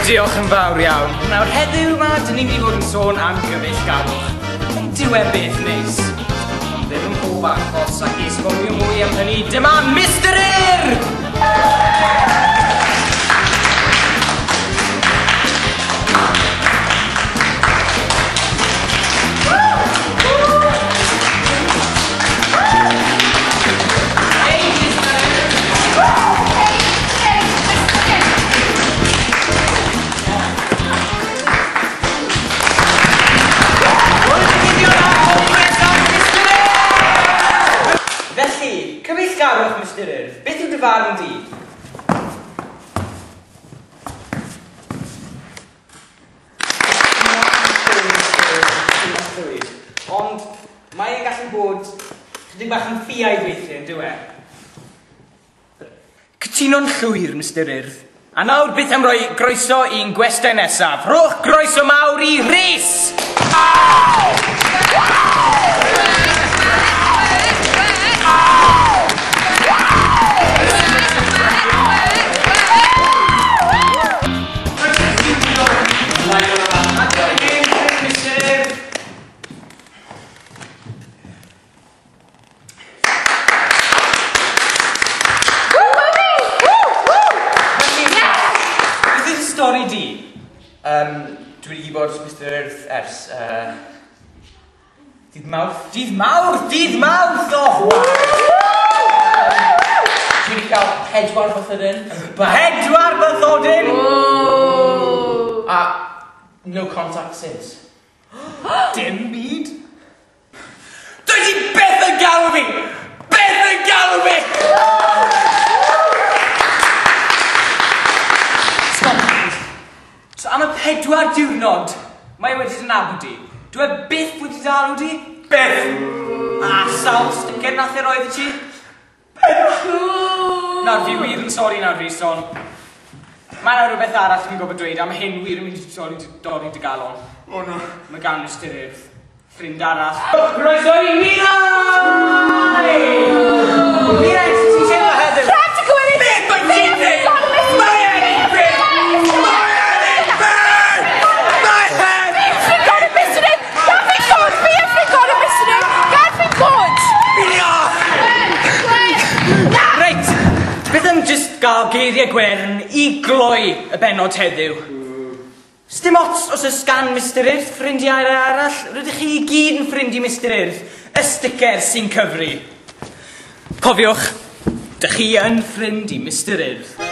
Diolch yn fawr iawn. Nawr heddiw yma, dyn ni'n mynd i fod yn sôn am gyfeillgarwch. Dyw e beth neis. Ddim yn pob achos ac i sgolio mwy am hynny, dyma Mr. Cyfeillgarwch, Mr. Urdd. Beth yw dy farn di? Ond mae'n gallu bod chydig bach yn ffiaidd weithio, dyw e? Cytuno'n llwyr, Mr. Urdd. A nawr beth am roi groeso i'n gwestiwn nesaf. Rhowch groeso mawr i Rhys! Stori di. Dwi wedi bod Mr. Urdd ers Dydd Mawrth. Dydd Mawrth! Dydd Mawrth! O! Dwi wedi cael 4 bathodyn. 4 bathodyn? A no contact since. Dim byd? Dwi wedi beth yn galw fi! Beth yn galw fi! So am y 4 diwrnod, mae wedi nabod di. Dwi byth wedi dalw di? Byth! A sawl sticer nath roedd i ti? Nawr fi wir yn sori nawr Rhys, ond mae yna rhywbeth arall fi'n gwybod dweud am hyn wir yn mynd i dorri dy galon. O no. Mae gan Mr. Urdd. Ffrind arall. Croeso i Mirai! Mirai, ti'n teimlo heddiw? Rhaid i Gwern! Beth mae'n ti'n teimlo? Gael geiriau Gwern i gloi y benod heddiw. Sdim ots os y sgan Mr. Urdd, ffrindiau arall, rydych chi i gyd yn ffrindi Mr. Urdd, y sticer sy'n cyfri. Cofiwch, dych chi yn ffrind i Mr. Urdd.